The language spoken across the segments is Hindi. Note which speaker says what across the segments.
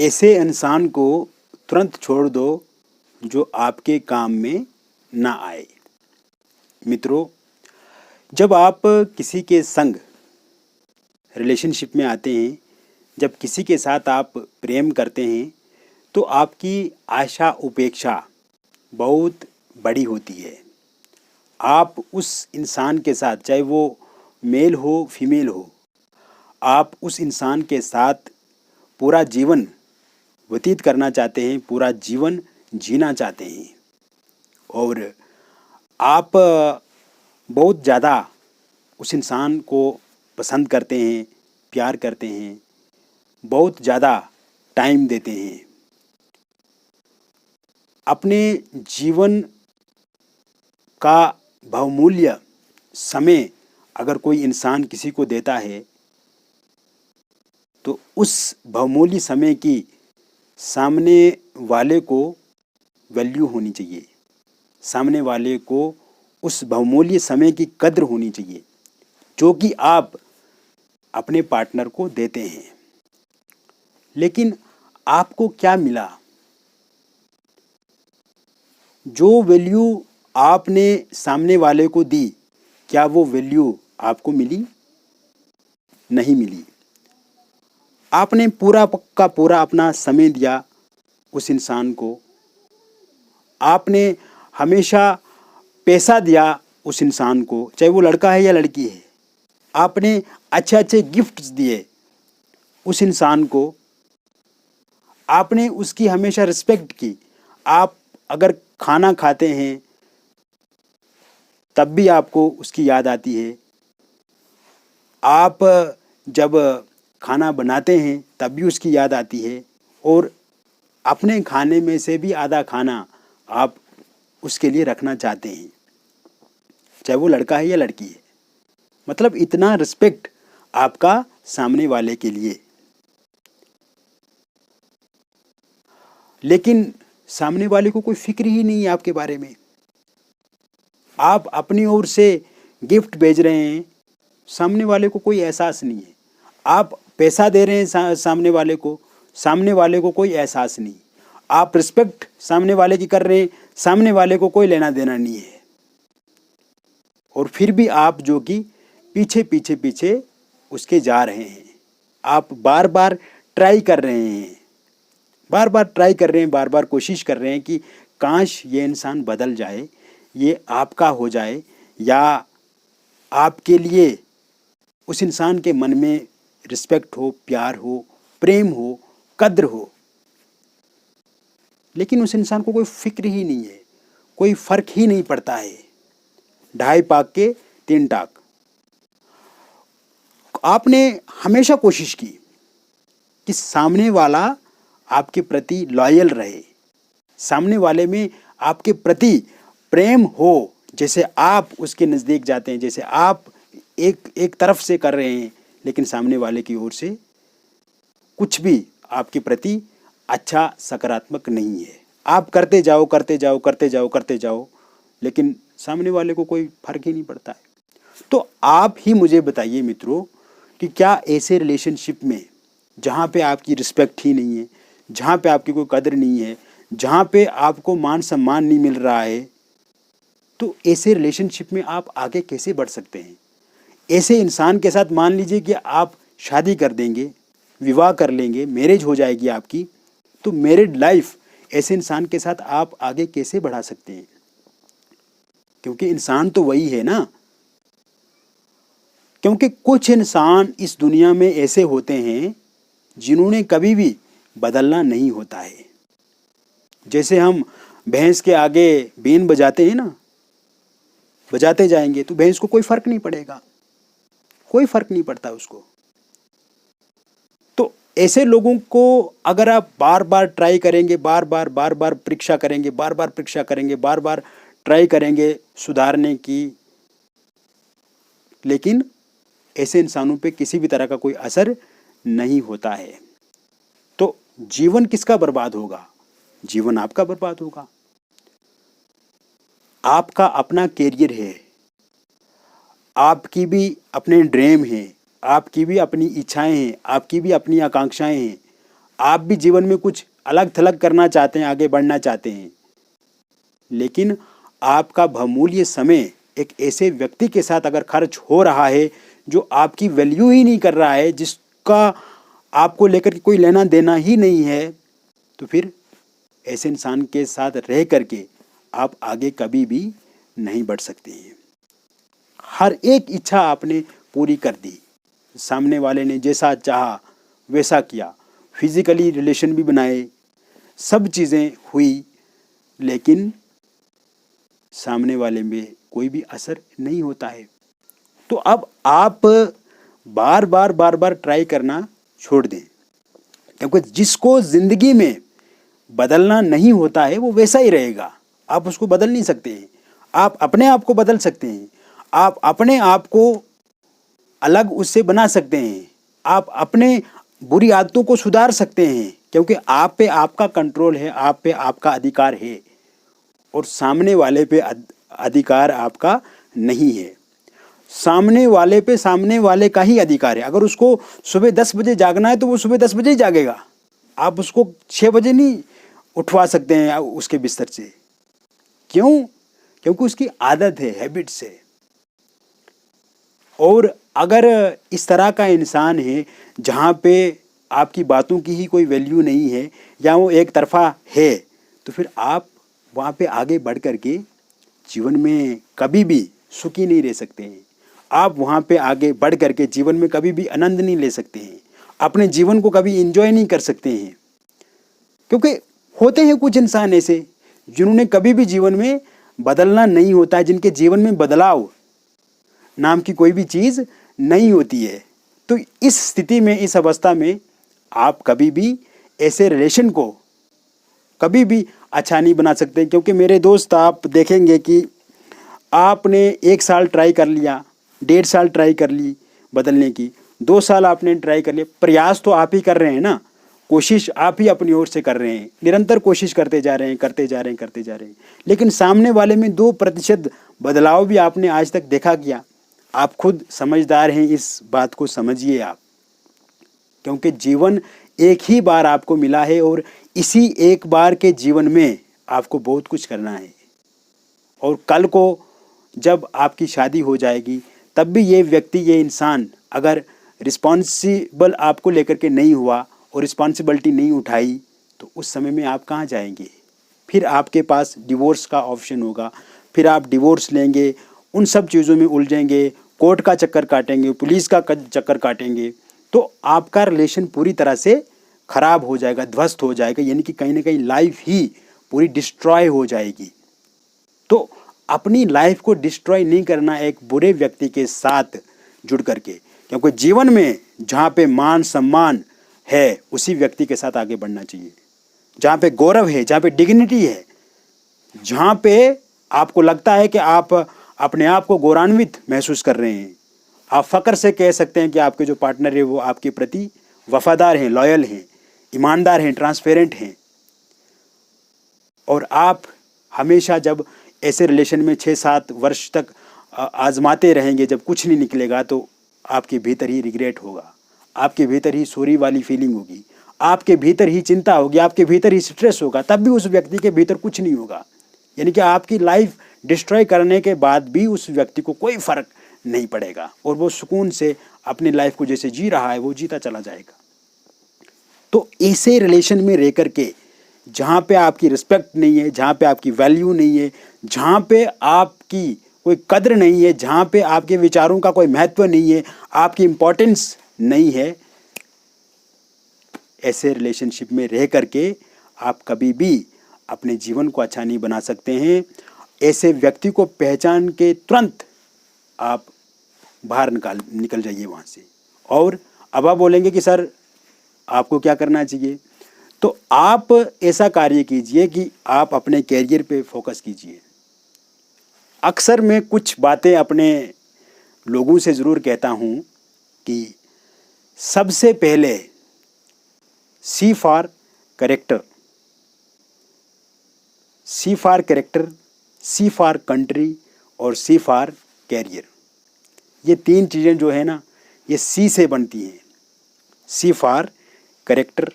Speaker 1: ऐसे इंसान को तुरंत छोड़ दो जो आपके काम में ना आए। मित्रों, जब आप किसी के संग रिलेशनशिप में आते हैं, जब किसी के साथ आप प्रेम करते हैं, तो आपकी आशा उपेक्षा बहुत बड़ी होती है। आप उस इंसान के साथ, चाहे वो मेल हो फीमेल हो, आप उस इंसान के साथ पूरा जीवन व्यतीत करना चाहते हैं, पूरा जीवन जीना चाहते हैं और आप बहुत ज़्यादा उस इंसान को पसंद करते हैं, प्यार करते हैं, बहुत ज़्यादा टाइम देते हैं। अपने जीवन का बहुमूल्य समय अगर कोई इंसान किसी को देता है, तो उस बहुमूल्य समय की सामने वाले को वैल्यू होनी चाहिए। सामने वाले को उस बहुमूल्य समय की कद्र होनी चाहिए जो कि आप अपने पार्टनर को देते हैं। लेकिन आपको क्या मिला? जो वैल्यू आपने सामने वाले को दी, क्या वो वैल्यू आपको मिली? नहीं मिली। आपने पूरा का पूरा अपना समय दिया उस इंसान को, आपने हमेशा पैसा दिया उस इंसान को, चाहे वो लड़का है या लड़की है। आपने अच्छे अच्छे गिफ्ट्स दिए उस इंसान को, आपने उसकी हमेशा रिस्पेक्ट की। आप अगर खाना खाते हैं तब भी आपको उसकी याद आती है। आप जब खाना बनाते हैं तब भी उसकी याद आती है और अपने खाने में से भी आधा खाना आप उसके लिए रखना चाहते हैं, चाहे वो लड़का है या लड़की है। मतलब इतना रिस्पेक्ट आपका सामने वाले के लिए। लेकिन सामने वाले को कोई फिक्र ही नहीं है आपके बारे में। आप अपनी ओर से गिफ्ट भेज रहे हैं, सामने वाले को कोई एहसास नहीं है। आप पैसा दे रहे हैं सामने वाले को कोई एहसास नहीं। आप रिस्पेक्ट सामने वाले की कर रहे हैं, सामने वाले को कोई लेना देना नहीं है। और फिर भी आप जो कि पीछे पीछे पीछे उसके जा रहे हैं। आप बार बार ट्राई कर रहे हैं, बार बार कोशिश कर रहे हैं कि काश ये इंसान बदल जाए, ये आपका हो जाए, या आपके लिए उस इंसान के मन में रिस्पेक्ट हो, प्यार हो, प्रेम हो, कद्र हो। लेकिन उस इंसान को कोई फिक्र ही नहीं है, कोई फर्क ही नहीं पड़ता है। ढाई पाक के तीन टाक। आपने हमेशा कोशिश की कि सामने वाला आपके प्रति लॉयल रहे, सामने वाले में आपके प्रति प्रेम हो। जैसे आप उसके नज़दीक जाते हैं, जैसे आप एक तरफ से कर रहे हैं, लेकिन सामने वाले की ओर से कुछ भी आपके प्रति अच्छा सकारात्मक नहीं है। आप करते जाओ, लेकिन सामने वाले को कोई फर्क ही नहीं पड़ता है। तो आप ही मुझे बताइए मित्रों कि क्या ऐसे रिलेशनशिप में जहाँ पे आपकी रिस्पेक्ट ही नहीं है, जहाँ पे आपकी कोई कदर नहीं है, जहाँ पे आपको मान सम्मान नहीं मिल रहा है, तो ऐसे रिलेशनशिप में आप आगे कैसे बढ़ सकते हैं? ऐसे इंसान के साथ मान लीजिए कि आप शादी कर देंगे, विवाह कर लेंगे, मैरिज हो जाएगी आपकी, तो मैरिड लाइफ ऐसे इंसान के साथ आप आगे कैसे बढ़ा सकते हैं? क्योंकि इंसान तो वही है ना। क्योंकि कुछ इंसान इस दुनिया में ऐसे होते हैं जिन्होंने कभी भी बदलना नहीं होता है। जैसे हम भैंस के आगे बीन बजाते हैं ना, बजाते जाएंगे तो भैंस को कोई फर्क नहीं पड़ेगा, कोई फर्क नहीं पड़ता उसको। तो ऐसे लोगों को अगर आप बार बार ट्राई करेंगे, बार बार परीक्षा करेंगे, बार बार ट्राई करेंगे सुधारने की, लेकिन ऐसे इंसानों पे किसी भी तरह का कोई असर नहीं होता है, तो जीवन किसका बर्बाद होगा? जीवन आपका बर्बाद होगा। आपका अपना कैरियर है, आपकी भी अपने ड्रीम हैं, आपकी भी अपनी इच्छाएं हैं, आपकी भी अपनी आकांक्षाएं हैं। आप भी जीवन में कुछ अलग थलग करना चाहते हैं, आगे बढ़ना चाहते हैं, लेकिन आपका बहुमूल्य समय एक ऐसे व्यक्ति के साथ अगर खर्च हो रहा है जो आपकी वैल्यू ही नहीं कर रहा है, जिसका आपको लेकर के कोई लेना देना ही नहीं है, तो फिर ऐसे इंसान के साथ रह करके आप आगे कभी भी नहीं बढ़ सकते हैं। हर एक इच्छा आपने पूरी कर दी, सामने वाले ने जैसा चाहा वैसा किया, फिजिकली रिलेशन भी बनाए, सब चीज़ें हुई, लेकिन सामने वाले में कोई भी असर नहीं होता है। तो अब आप बार बार ट्राई करना छोड़ दें, क्योंकि जिसको ज़िंदगी में बदलना नहीं होता है वो वैसा ही रहेगा। आप उसको बदल नहीं सकते हैं। आप अपने आप को बदल सकते हैं, आप अपने आप को अलग उससे बना सकते हैं, आप अपने बुरी आदतों को सुधार सकते हैं, क्योंकि आप पे आपका कंट्रोल है, आप पे आपका अधिकार है, और सामने वाले पे अधिकार आपका नहीं है। सामने वाले पे सामने वाले का ही अधिकार है। अगर उसको सुबह 10 बजे जागना है तो वो सुबह 10 बजे ही जागेगा। आप उसको 6 बजे नहीं उठवा सकते हैं उसके बिस्तर से। क्यों? क्योंकि उसकी आदत है, हैबिट्स है। और अगर इस तरह का इंसान है जहाँ पे आपकी बातों की ही कोई वैल्यू नहीं है, या वो एक तरफा है, तो फिर आप वहाँ पे आगे बढ़ कर के जीवन में कभी भी सुखी नहीं रह सकते हैं। आप वहाँ पे आगे बढ़ कर के जीवन में कभी भी आनंद नहीं ले सकते हैं, अपने जीवन को कभी एंजॉय नहीं कर सकते हैं। क्योंकि होते हैं कुछ इंसान ऐसे जिन्होंने कभी भी जीवन में बदलना नहीं होता है, जिनके जीवन में बदलाव नाम की कोई भी चीज़ नहीं होती है। तो इस स्थिति में, इस अवस्था में आप कभी भी ऐसे रिलेशन को कभी भी अच्छा नहीं बना सकते। क्योंकि मेरे दोस्त, आप देखेंगे कि आपने 1 साल ट्राई कर लिया, 1.5 साल ट्राई कर ली बदलने की, 2 साल आपने ट्राई कर लिया, प्रयास तो आप ही कर रहे हैं ना, कोशिश आप ही अपनी ओर से कर रहे हैं, निरंतर कोशिश करते जा रहे हैं, करते जा रहे हैं, करते जा रहे हैं, लेकिन सामने वाले में 2% बदलाव भी आपने आज तक देखा क्या? आप खुद समझदार हैं, इस बात को समझिए आप। क्योंकि जीवन एक ही बार आपको मिला है, और इसी एक बार के जीवन में आपको बहुत कुछ करना है। और कल को जब आपकी शादी हो जाएगी, तब भी ये व्यक्ति, ये इंसान अगर रिस्पॉन्सिबल आपको लेकर के नहीं हुआ और रिस्पॉन्सिबिलिटी नहीं उठाई, तो उस समय में आप कहाँ जाएंगे? फिर आपके पास डिवोर्स का ऑप्शन होगा, फिर आप डिवोर्स लेंगे, उन सब चीज़ों में उलझेंगे, कोर्ट का चक्कर काटेंगे, पुलिस का चक्कर काटेंगे, तो आपका रिलेशन पूरी तरह से खराब हो जाएगा, ध्वस्त हो जाएगा, यानी कि कहीं ना कहीं लाइफ ही पूरी डिस्ट्रॉय हो जाएगी। तो अपनी लाइफ को डिस्ट्रॉय नहीं करना एक बुरे व्यक्ति के साथ जुड़ करके, क्योंकि जीवन में जहाँ पे मान सम्मान है उसी व्यक्ति के साथ आगे बढ़ना चाहिए, जहाँ पे गौरव है, जहाँ पे डिग्निटी है, जहाँ पे आपको लगता है कि आप अपने आप को गौरवान्वित महसूस कर रहे हैं। आप फ़ख्र से कह सकते हैं कि आपके जो पार्टनर है वो आपके प्रति वफादार हैं, लॉयल हैं, ईमानदार हैं, ट्रांसपेरेंट हैं। और आप हमेशा जब ऐसे रिलेशन में 6-7 वर्ष तक आजमाते रहेंगे, जब कुछ नहीं निकलेगा, तो आपके भीतर ही रिग्रेट होगा, आपके भीतर ही सॉरी वाली फीलिंग होगी, आपके भीतर ही चिंता होगी, आपके भीतर ही स्ट्रेस होगा, तब भी उस व्यक्ति के भीतर कुछ नहीं होगा। यानी कि आपकी लाइफ डिस्ट्रॉय करने के बाद भी उस व्यक्ति को कोई फ़र्क नहीं पड़ेगा, और वो सुकून से अपनी लाइफ को जैसे जी रहा है वो जीता चला जाएगा। तो ऐसे रिलेशन में रह कर के जहाँ पे आपकी रिस्पेक्ट नहीं है, जहाँ पे आपकी वैल्यू नहीं है, जहाँ पे आपकी कोई कद्र नहीं है, जहाँ पे आपके विचारों का कोई महत्व नहीं है, आपकी इम्पोर्टेंस नहीं है, ऐसे रिलेशनशिप में रह करके आप कभी भी अपने जीवन को अच्छा नहीं बना सकते हैं। ऐसे व्यक्ति को पहचान के तुरंत आप बाहर निकल जाइए वहाँ से। और अब आप बोलेंगे कि सर आपको क्या करना चाहिए? तो आप ऐसा कार्य कीजिए कि आप अपने कैरियर पे फोकस कीजिए। अक्सर मैं कुछ बातें अपने लोगों से ज़रूर कहता हूँ कि सबसे पहले C for character, C for character, C for country और C फॉर कैरियर। ये 3 चीज़ें जो है ना, ये C से बनती हैं। C for character,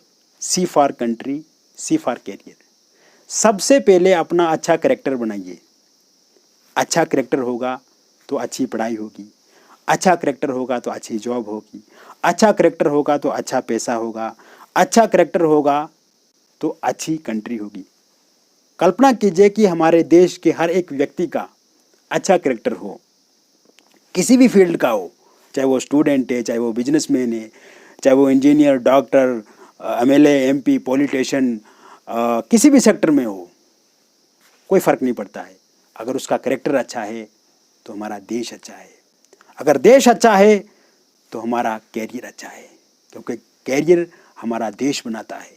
Speaker 1: C for country, C for career. सबसे पहले अपना अच्छा कैरेक्टर बनाइए। अच्छा कैरेक्टर होगा तो अच्छी पढ़ाई होगी, अच्छा कैरेक्टर होगा तो अच्छी जॉब होगी, अच्छा कैरेक्टर होगा तो अच्छा पैसा होगा, अच्छा कैरेक्टर होगा तो अच्छी कंट्री होगी। कल्पना कीजिए कि हमारे देश के हर एक व्यक्ति का अच्छा कैरेक्टर हो, किसी भी फील्ड का हो, चाहे वो स्टूडेंट है, चाहे वो बिजनेसमैन है, चाहे वो engineer, doctor, MLA, MP, politician, किसी भी सेक्टर में हो, कोई फ़र्क नहीं पड़ता है। अगर उसका कैरेक्टर अच्छा है तो हमारा देश अच्छा है, अगर देश अच्छा है तो हमारा कैरियर अच्छा है, क्योंकि कैरियर हमारा देश बनाता है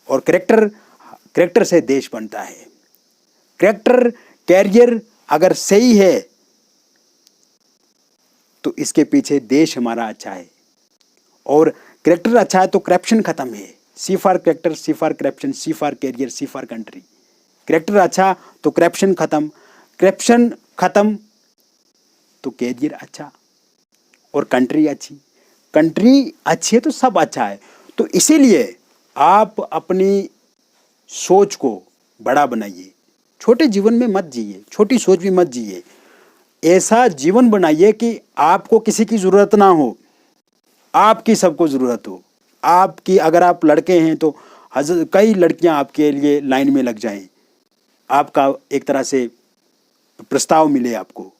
Speaker 1: और कैरेक्टर से देश बनता है। कैरेक्टर, कैरियर अगर सही है तो इसके पीछे देश हमारा अच्छा है, और कैरेक्टर अच्छा है तो करप्शन खत्म है। C for character, C for corruption, C for career, C for country. Character अच्छा तो करप्शन खत्म तो कैरियर अच्छा, और कंट्री अच्छी है तो सब अच्छा है। तो इसीलिए आप अपनी सोच को बड़ा बनाइए, छोटे जीवन में मत जिए, छोटी सोच भी मत जिए। ऐसा जीवन बनाइए कि आपको किसी की ज़रूरत ना हो, आपकी सबको ज़रूरत हो। आपकी, अगर आप लड़के हैं तो कई लड़कियां आपके लिए लाइन में लग जाएं, आपका एक तरह से प्रस्ताव मिले आपको।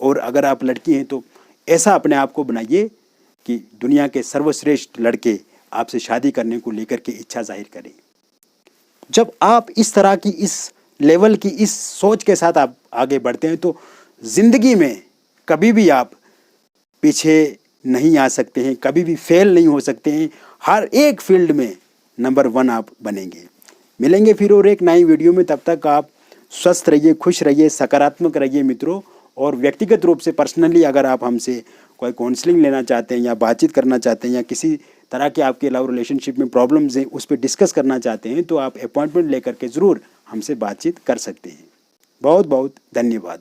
Speaker 1: और अगर आप लड़की हैं तो ऐसा अपने आप को बनाइए कि दुनिया के सर्वश्रेष्ठ लड़के आपसे शादी करने को लेकर के इच्छा जाहिर करें। जब आप इस तरह की, इस लेवल की, इस सोच के साथ आप आगे बढ़ते हैं तो ज़िंदगी में कभी भी आप पीछे नहीं आ सकते हैं, कभी भी फेल नहीं हो सकते हैं। हर एक फील्ड में नंबर 1 आप बनेंगे। मिलेंगे फिर और एक नई वीडियो में। तब तक आप स्वस्थ रहिए, खुश रहिए, सकारात्मक रहिए मित्रों। और व्यक्तिगत रूप से पर्सनली अगर आप हमसे कोई काउंसलिंग लेना चाहते हैं या बातचीत करना चाहते हैं या किसी तरह के आपके लव रिलेशनशिप में प्रॉब्लम्स हैं उस पर डिस्कस करना चाहते हैं तो आप अपॉइंटमेंट लेकर के ज़रूर हमसे बातचीत कर सकते हैं। बहुत बहुत धन्यवाद।